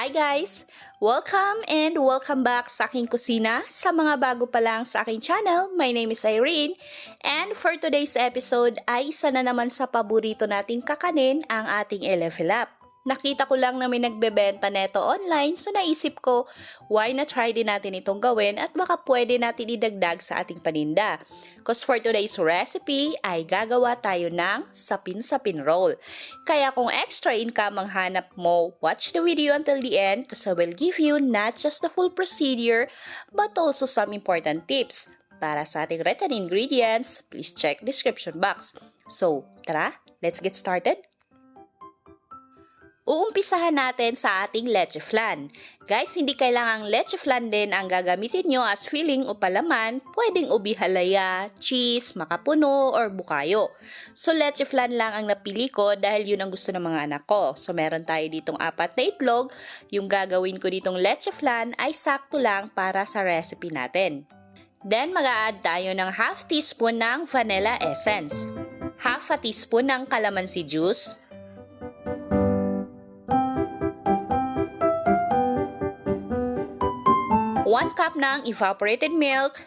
Hi guys! Welcome and welcome back sa aking kusina. Sa mga bago pa lang sa aking channel, my name is Irene. And for today's episode ay isa na naman sa paborito nating kakanin ang ating level up. Nakita ko lang na may nagbebenta neto online, so naisip ko, why na try din natin itong gawin at baka pwede natin idagdag sa ating paninda. Because for today's recipe ay gagawa tayo ng sapin-sapin roll. Kaya kung extra income ang hanap mo, watch the video until the end because I will give you not just the full procedure but also some important tips. Para sa ating written ingredients, please check description box. So, tara, let's get started! Uumpisahan natin sa ating leche flan. Guys, hindi kailangang leche flan din ang gagamitin nyo as filling o palaman. Pwedeng ubi halaya, cheese, makapuno, or bukayo. So, leche flan lang ang napili ko dahil yun ang gusto ng mga anak ko. So, meron tayo ditong 4 na itlog. Yung gagawin ko ditong leche flan ay sakto lang para sa recipe natin. Then, mag-a-add tayo ng half teaspoon ng vanilla essence, half a teaspoon ng calamansi juice, 1 cup ng evaporated milk,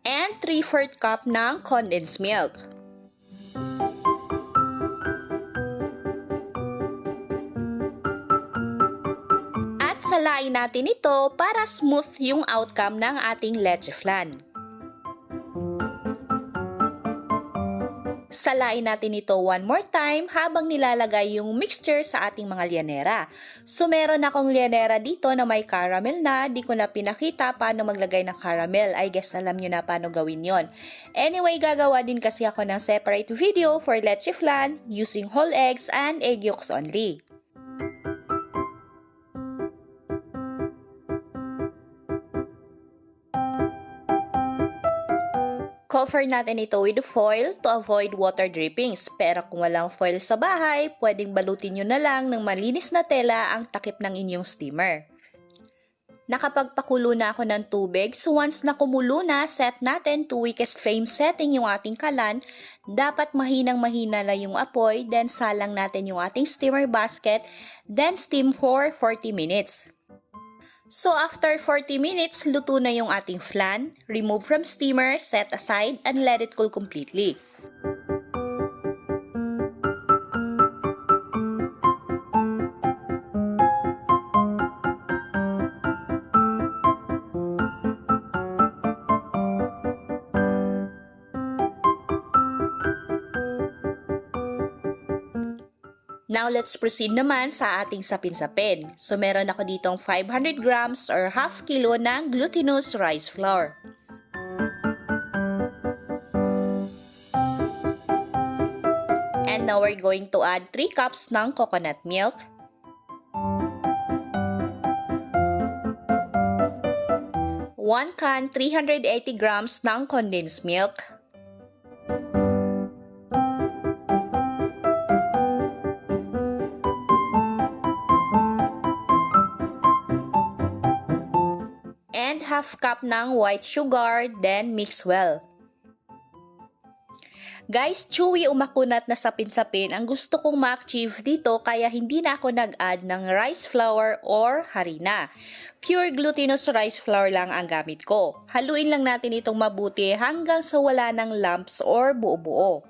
and 3/4 cup ng condensed milk. At salain natin ito para smooth yung outcome ng ating leche flan. Salain natin ito one more time habang nilalagay yung mixture sa ating mga lianera. So meron akong lianera dito na may caramel na, di ko na pinakita paano maglagay ng caramel. I guess alam nyo na paano gawin yon. Anyway, gagawa din kasi ako ng separate video for leche flan using whole eggs and egg yolks only. Cover natin ito with foil to avoid water drippings. Pero kung walang foil sa bahay, pwedeng balutin nyo na lang ng malinis na tela ang takip ng inyong steamer. Nakapagpakulo na ako ng tubig, so once na kumulo na, set natin to weakest flame setting yung ating kalan. Dapat mahinang-mahina lang yung apoy, then salang natin yung ating steamer basket, then steam for 40 minutes. So after 40 minutes, luto na yung ating flan. Remove from steamer, set aside, and let it cool completely. Now, let's proceed naman sa ating sapin-sapin. So, meron ako ditong 500 grams or half kilo ng glutinous rice flour. And now, we're going to add 3 cups ng coconut milk. One can 380 grams ng condensed milk. And half cup ng white sugar, then mix well. Guys, chewy o makunat na sapin-sapin ang gusto kong ma-achieve dito kaya hindi na ako nag-add ng rice flour or harina. Pure glutinous rice flour lang ang gamit ko. Haluin lang natin itong mabuti hanggang sa wala ng lumps or buo-buo.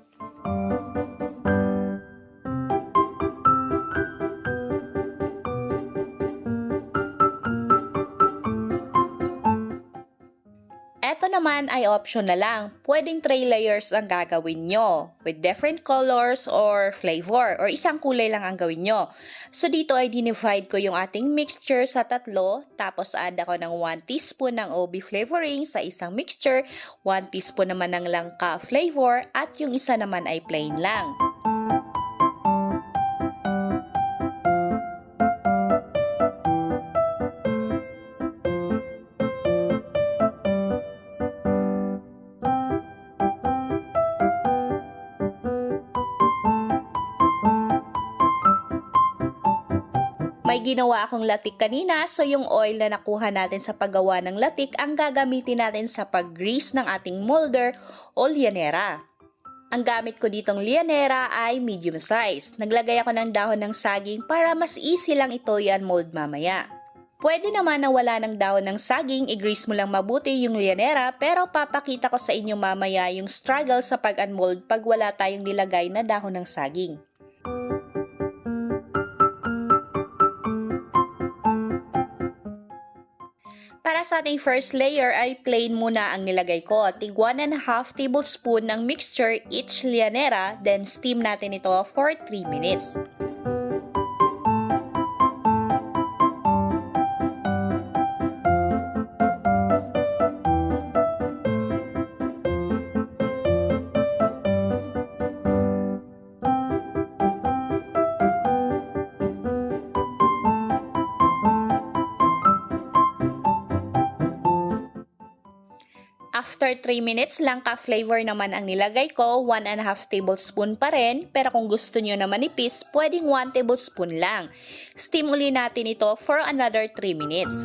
Ito naman ay option na lang. Pwedeng 3 layers ang gagawin nyo with different colors or flavor or isang kulay lang ang gawin nyo. So dito ay dinivide ko yung ating mixture sa 3, tapos add ako ng 1 teaspoon ng OB flavoring sa isang mixture, 1 teaspoon naman ng langka flavor at yung isa naman ay plain lang. May ginawa akong latik kanina, so yung oil na nakuha natin sa paggawa ng latik ang gagamitin natin sa pag-grease ng ating molder o lianera. Ang gamit ko ditong lianera ay medium size. Naglagay ako ng dahon ng saging para mas easy lang ito i-unmold mamaya. Pwede naman na wala ng dahon ng saging, i-grease mo lang mabuti yung lianera, pero papakita ko sa inyo mamaya yung struggle sa pag-unmold pag wala tayong nilagay na dahon ng saging. Para sa ating first layer ay plain muna ang nilagay ko. Tig 1.5 tablespoon ng mixture each lianera, then steam natin ito for 3 minutes. After 3 minutes lang ka-flavor naman ang nilagay ko, 1.5 tablespoon pa rin, pero kung gusto nyo na manipis, pwedeng 1 tablespoon lang. Steam uli natin ito for another 3 minutes.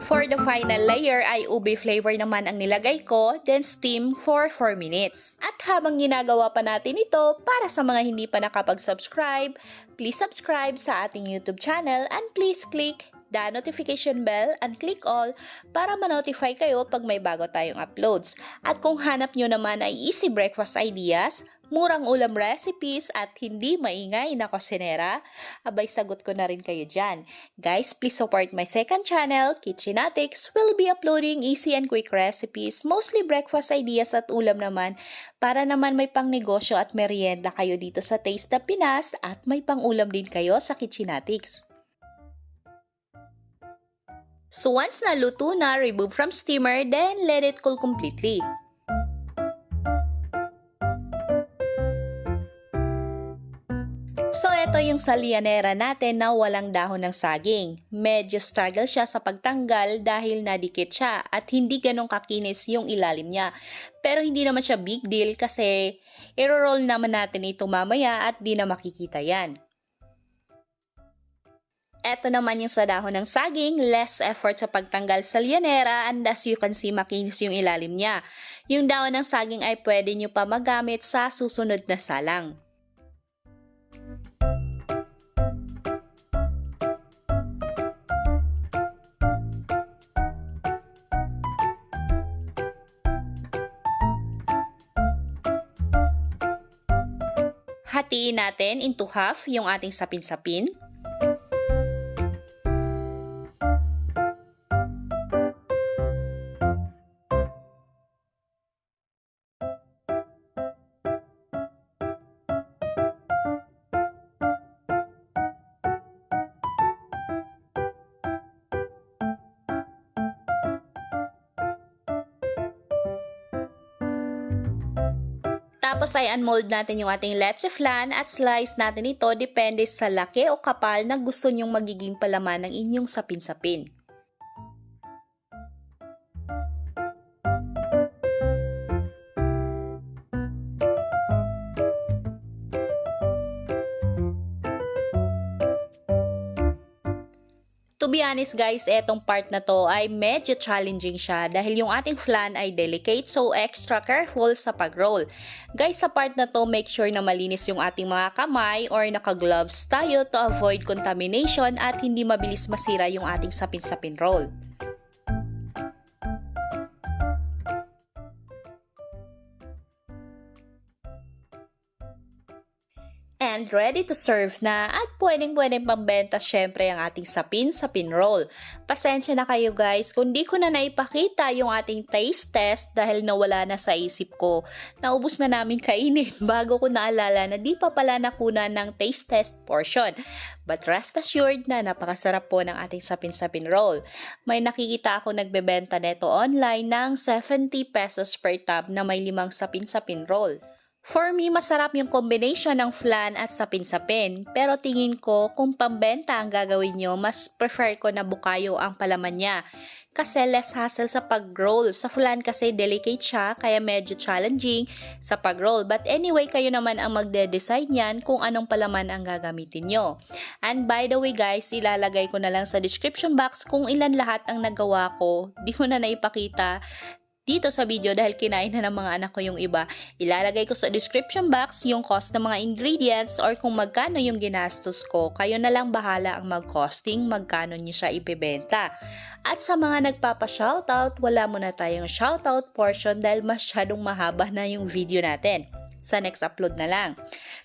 For the final layer ay ube flavor naman ang nilagay ko, then steam for 4 minutes. At habang ginagawa pa natin ito, para sa mga hindi pa nakapag-subscribe, please subscribe sa ating YouTube channel and please click the notification bell and click all para ma-notify kayo pag may bago tayong uploads. At kung hanap nyo naman ay easy breakfast ideas, murang ulam recipes at hindi maingay na kusinera, abay sagot ko na rin kayo dyan. Guys, please support my second channel, Kitchenatics. We'll be uploading easy and quick recipes, mostly breakfast ideas at ulam naman, para naman may pang negosyo at merienda kayo dito sa Taste the Pinas at may pang ulam din kayo sa Kitchenatics. So once naluto na, remove from steamer, then let it cool completely. So, ito yung sa lianera natin na walang dahon ng saging. Medyo struggle siya sa pagtanggal dahil nadikit siya at hindi ganun kakinis yung ilalim niya. Pero hindi naman siya big deal kasi i-roll naman natin ito mamaya at di na makikita yan. Ito naman yung sa dahon ng saging, less effort sa pagtanggal sa lianera and as you can see, makinis yung ilalim niya. Yung dahon ng saging ay pwede nyo pa magamit sa susunod na salang. Hatiin natin into half yung ating sapin-sapin. Tapos ay unmold natin yung ating leche flan at slice natin ito depende sa laki o kapal na gusto nyong magiging palaman ng inyong sapin-sapin. To be honest guys, etong part na to ay medyo challenging siya dahil yung ating flan ay delicate, so extra careful sa pag-roll. Guys, sa part na to, make sure na malinis yung ating mga kamay or naka-gloves tayo to avoid contamination at hindi mabilis masira yung ating sapin-sapin roll. And ready to serve na at pwedeng pambenta syempre ang ating sapin roll. Pasensya na kayo guys kung di ko na naipakita yung ating taste test dahil nawala na sa isip ko. Naubos na namin kainin bago ko naalala na di pa pala nakunan ng taste test portion. But rest assured na napakasarap po ng ating sapin roll. May nakikita ako nagbebenta neto online ng 70 pesos per tub na may 5 sapin roll. For me, masarap yung combination ng flan at sapin-sapin. Pero tingin ko, kung pambenta ang gagawin nyo, mas prefer ko na bukayo ang palaman niya. Kasi less hassle sa pag-roll. Sa flan kasi delicate siya, kaya medyo challenging sa pag-roll. But anyway, kayo naman ang magde-decide yan kung anong palaman ang gagamitin nyo. And by the way guys, ilalagay ko na lang sa description box kung ilan lahat ang nagawa ko. Di ko na naipakita dito sa video dahil kinain na ng mga anak ko yung iba. Ilalagay ko sa description box yung cost ng mga ingredients or kung magkano yung ginastos ko. Kayo na lang bahala ang mag-costing, magkano nyo siya ipibenta. At sa mga nagpapa-shoutout, wala muna tayong shoutout portion dahil masyadong mahaba na yung video natin. Sa next upload na lang.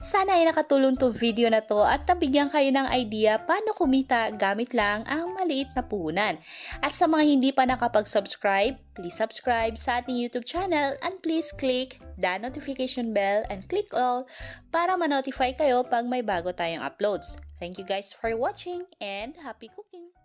Sana ay nakatulong tong video na to at nabigyan kayo ng idea paano kumita gamit lang ang maliit na puhunan. At sa mga hindi pa nakapag-subscribe, please subscribe sa ating YouTube channel and please click the notification bell and click all para ma-notify kayo pag may bago tayong uploads. Thank you guys for watching and happy cooking!